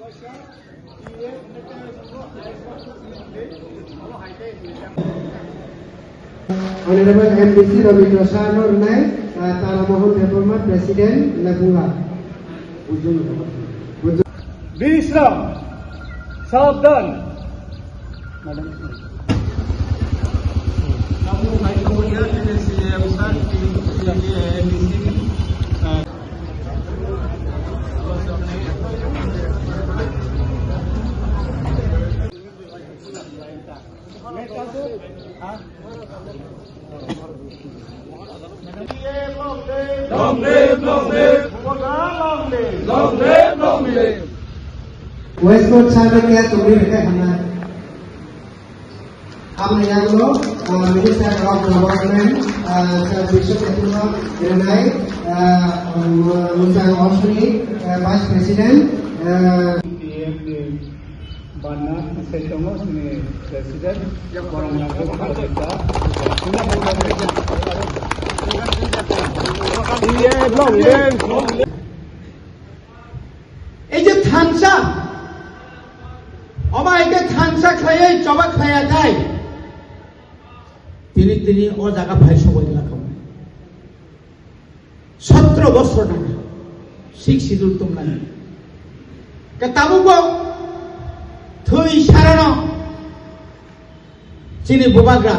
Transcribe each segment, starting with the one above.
Honorable MDC Ravi Prasad Nai, Tala Mohan Department President, Labunga. Visram, Sabdan. Long live, long live, long live, long live, long live. Westwood Chanakya Tumi Hamna. Amna Yaglo, Minister of Development, Sir Bishop Ketua, Renai, Mr. Osri, Vice President. Bana Setomos President, এই যে থানসা অবাইকে থানসা খাইয়ে জবা খাইয়া যায় তিনি ও জায়গা ভাই সবাই লাগাম 17 বছর টাকা শিক্ষিদুল তোমরা তাবুকো থই সারানো চিনি বোবাগ্রা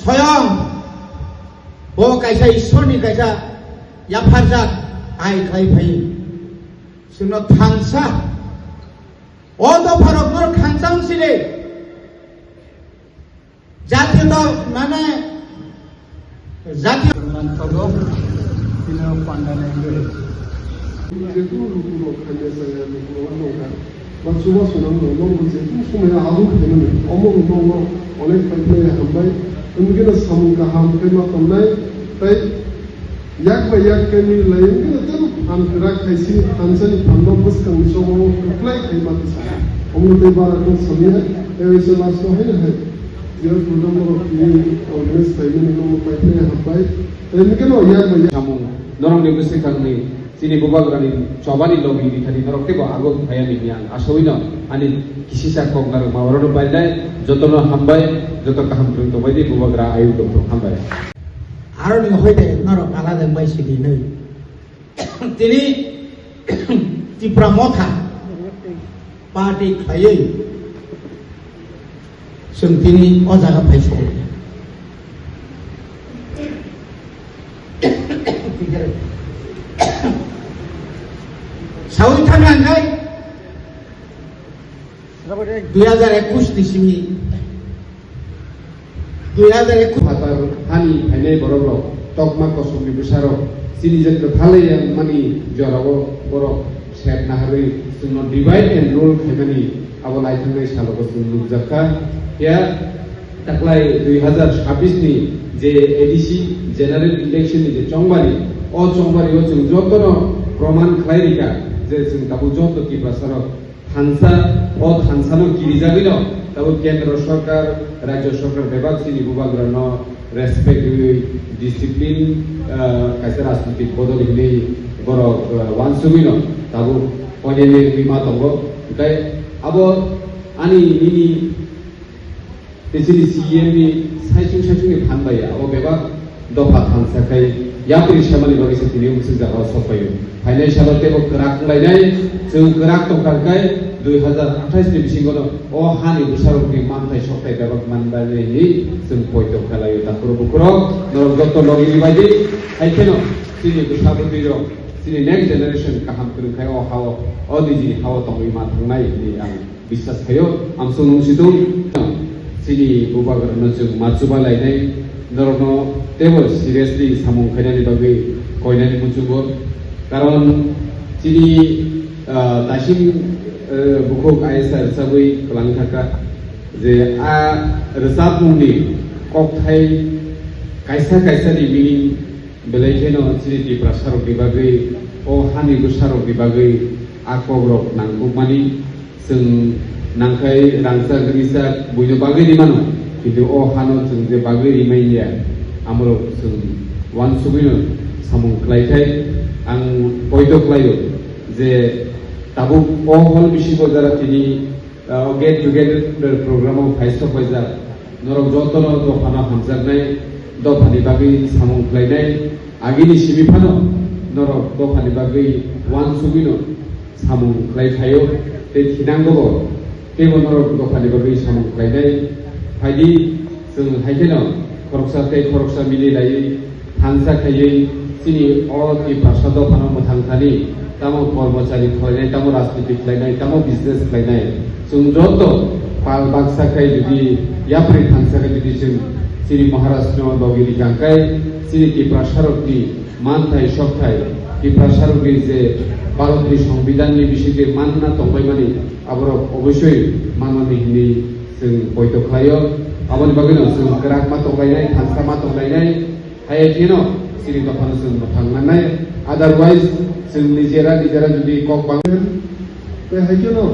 স্বয়ং ও কাইসা ঈশ্বরনি কাইসা ইয়াফারজাক আই খাই ভাই শুনো থানসা ও তো ভারতর খানসাং সিলে জাতীয় মানে জাতীয় yak ba yak kami lain kan tu antara kaisi hansani pandom bus kami semua apply kai mati saya. Omno te bara tu samia evise lasto hai. Dia program ini organize kai ni no pai te hapai. Ini kan yak ba yak kamu norong negosi kami sini bubagrani cobani logi di tadi norok te ba ago bhaya ni yang asowino ani kisi sa kok nar mawaro bai dai jotono hambai joto kaham tu bai di bubagra ayu to hambai. আরো নি হইতে নরক আলাদা বাইসিলি নেই তিনি ত্রিপুরা মথা party খাইয়ে जों তিনি অজাগা পাইছো সাউথ থানায় 2021 December 2021 hani haine borobro tokma kosomni busaro sinijen to thalai mani jorabo boro set nahari suno divide and rule khaimani abo laithanai salogo sunu jakka ya taklai 2026 ni je ADC general election ni je chongbari o jung jotono proman khlairika je jung tabu joto ki basaro hansa o hansano kirijabilo তাও কেন্দ্র সরকার রাজ্য সরকার বিভাগ সিনি বিভাগরণ respect discipline কাছে রাজনৈতিক বদলি নেই বড় ওয়ানসুবিন তাও অনেক বিমা দঙ্গ তাই আবো আনি নিনি এসিডি সিএম নি সাইচুং ফানবাই আবো বিভাগ দফা থানসাখাই यात्री सामानि बगिसे तिनि उसिन जागा सफायो फाइनान्सियल टेबो कराक लायनाय जों कराक तंखारखाय 2028 नि बिसिङाव अ हानि बुसारनि मानथाय सफाय गाबक मानबायनि जों पयतो खालायो ताखुरो बुखुरो नरक जत्त लगिनि बायदि आइखेनो सिनि बुसाबुदिरो सिनि नेक्स्ट जेनारेशन काहाम करखाय अ हाव अदिजि हाव तंगै मा थांनाय नि आं বিশ্বাস थायो आं सुनुंसिदु सिनि बुबागरनो जों माचुबा लायनाय नरनो टेबल सिरियसलि सामु खायनानि बागै कयनानि मुजुगो कारण सिनि दासिम बुखुक आइएसआर हिसाबै खालामनो थाखाय जे आ रोजाब मुंनि ककथाय कायसा मिनिं बेलायखेनो सिनि प्रसारकनि बागै अ हानिबो सारकनि बागै आकब्रक नांगौमानि जों नांखाय रांसा गरिसा बयनो बागै दिमानो किन्तु अ हानो जों जे बागै रिमाइनिया आमरो जों वान सुबिनो सामु खालायथाय आं बयद' खालायो जे tabuk all bisi bojara tini get together program faisa faisa norok jotono dofana hamjarnai dofani bagi samung plainai agini simifano norok dofani bagi wan sugino samung play thayo te thinanggo kebo norok dofani bagi samung plainai haidi जों हायखेनो खरकसा मिलि लायै थांसा खायै सिनि अति भाषाद फानो मोथांथानि तामो कर्मचारी खलायनाय तामो राजनीति खलायनाय तामो business खलायनाय जों जत पाल बाक्सा खाय जुदि याप्रि थांसा खाय जुदि जों सिनि महाराष्ट्र बगिरि गांकाय सिनि टिप्रा सारकनि मानथाय सबथाय टिप्रा सारकनि जे भारतनि संविधाननि बिषयते मानना तंबाय माने आबरो अबশ্যই माननानै हिनि जों बयथ' खालायो Abang bagaimana? Semua kerak matang lainnya, tansa matang lainnya, hayat ini, sini kapan semua tangan lain. Otherwise, semua nijera jadi kok bangun. Hayat ini,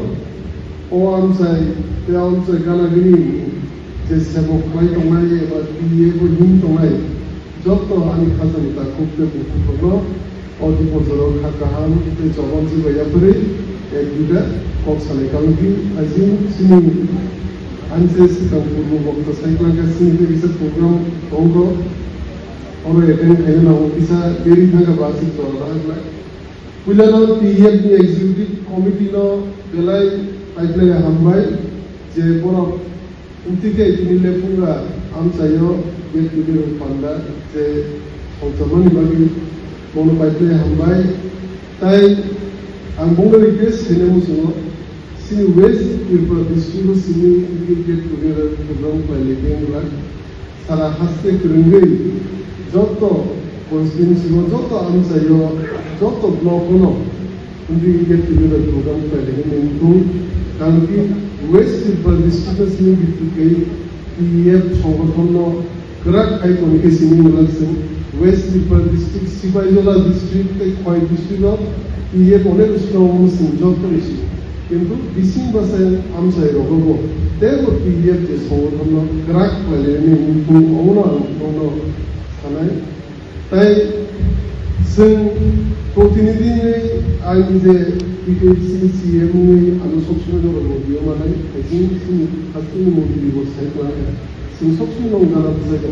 orang saya kalau gini, jadi sebab bayi tonggai, dia pun him tonggai. Jauh anik khasa kita kubte kubte, orang pun orang khakahan, kita coba sih bayar beri, juga kok sana kalau gini, azim sini. Anses kampuru waktu saya kelas ini bisa program tonggo, orang yang kaya nak bisa beri tangga bahasa soalan. Pulau PF ni executive committee no belai pipeline hambai, je pura untuk ini lepunga am saya get juga panda je orang bagi mono pipeline hambai, tapi anggungan itu sini musuh. Sini West Tripura district sini get together program pilotnya salah hasil kerenggai joto konstitusi joto amsayo joto blok kono untuk get together program pilotnya itu kalau West Tripura district sini gitu kayak PF সংগঠনno gerak kai komunikasi sini melaksanakan West Tripura district Sibajola district kai district PF onek strong musim joto isi কিন্তু বিসিং বাসে আমসাই রগব তেও PF যে সংগঠন crack পালে কিন্তু অন্য থানায় তাই जों প্রতিনিধি আইন যে পিকেসি সিএম আলো সবসময় জড়ো বিয়ে মানে जों হাসিনি মোদি দিবস সাইক্লাকে जों সবসময় নঙ্গানা বুঝাইতে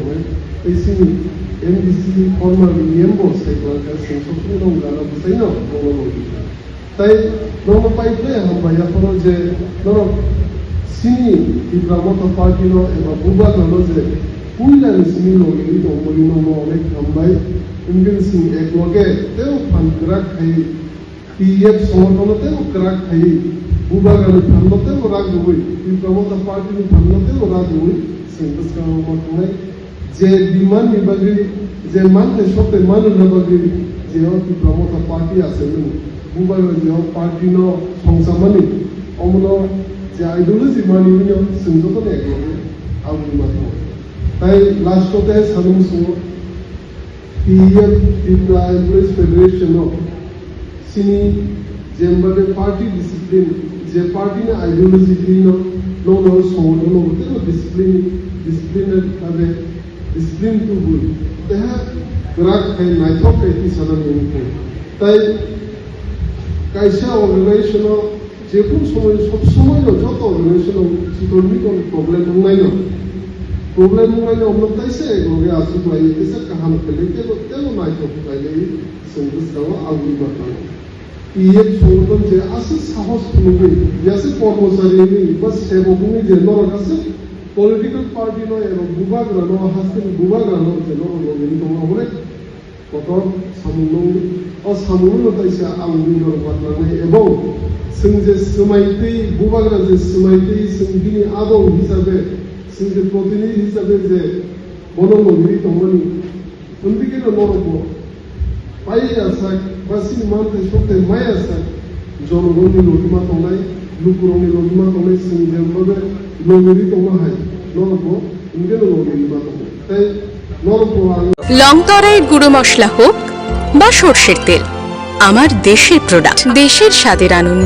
এই সিনি এমডিসি ফর্মাল মেম্বার সাইক্লাকে जों সবসময় নঙ্গানা বুঝাইনো বঙ্গবন্ধু তাই নরম পাইলে হামবাই আপনার যে নরম সিনি ইব্রামত পার্টি নো এবং বুবা নো যে কুইলানি সিনি লগে এই দমলি নো অনেক হামবাই ইন্ডিয়ান সিং এক লগে তেও ফান গ্রাক খাই পিএফ সংগঠনতেও গ্রাক খাই বুবা গানি ফানতেও রাগ হই ইব্রামত পার্টি নি ফানতেও রাগ হই সিনবাস কামত নাই যে বিমান বিভাগে যে মানতে সবে মানুষ বিভাগে যে ইব্রামত পার্টি আছে Bukan dia parti no songsamani, omno dia ideologi mani ni sendok tu ek lagi, awu macam. Tapi last tu teh sanum semua, PF Tripura Employees Federation no, sini jember party discipline, je party ni ideologi ni no song no betul discipline ada discipline tu bul. Teh gerak kain naik apa itu sana ni mungkin. Tapi কাইসা organization যে কোন সময় সব সময় যত organisation সিটরনি কোন problem নাই না অন্য তাইসে এগুলোকে আসু পাই এসে কাহান খেলে তেল নাই তো পাইলে সংদেশ দেওয়া আগুন বাতানো পিএফ সংগঠন যে আছে সাহস অনুযায়ী আছে কর্মচারী বা সেবকনি যে নরক আছে পলিটিক্যাল পার্টি নয় এবং বুবাগ্রানো হাসিন বুবাগ্রানো যে নরক তোমরা অনেক কত সামুন সামুন তাইসে আগুন নরক বাতলানাय এবং जों जे समायतै बुबाग्रा जे समायतै जों बिनि आदौ हिसाबै जों जे प्रतिनिधि हिसाबै जे बनमगिरि दंमोन उन्दिकेनो नरको पाइया साक बासिन मानते सते माया साक जनगणनि लगिमा दंनाय लुकुरनि लगिमा दंनाय जों जेब्लाबो नगरि दंनाय नरको उन्दिकेनो लगिमा दं ताই नरको লং তরাই গুঁড়ো মশলা হোক বা সরষের তেল, আমার দেশের প্রোডাক্ট, দেশের স্বাদের আনন্দ।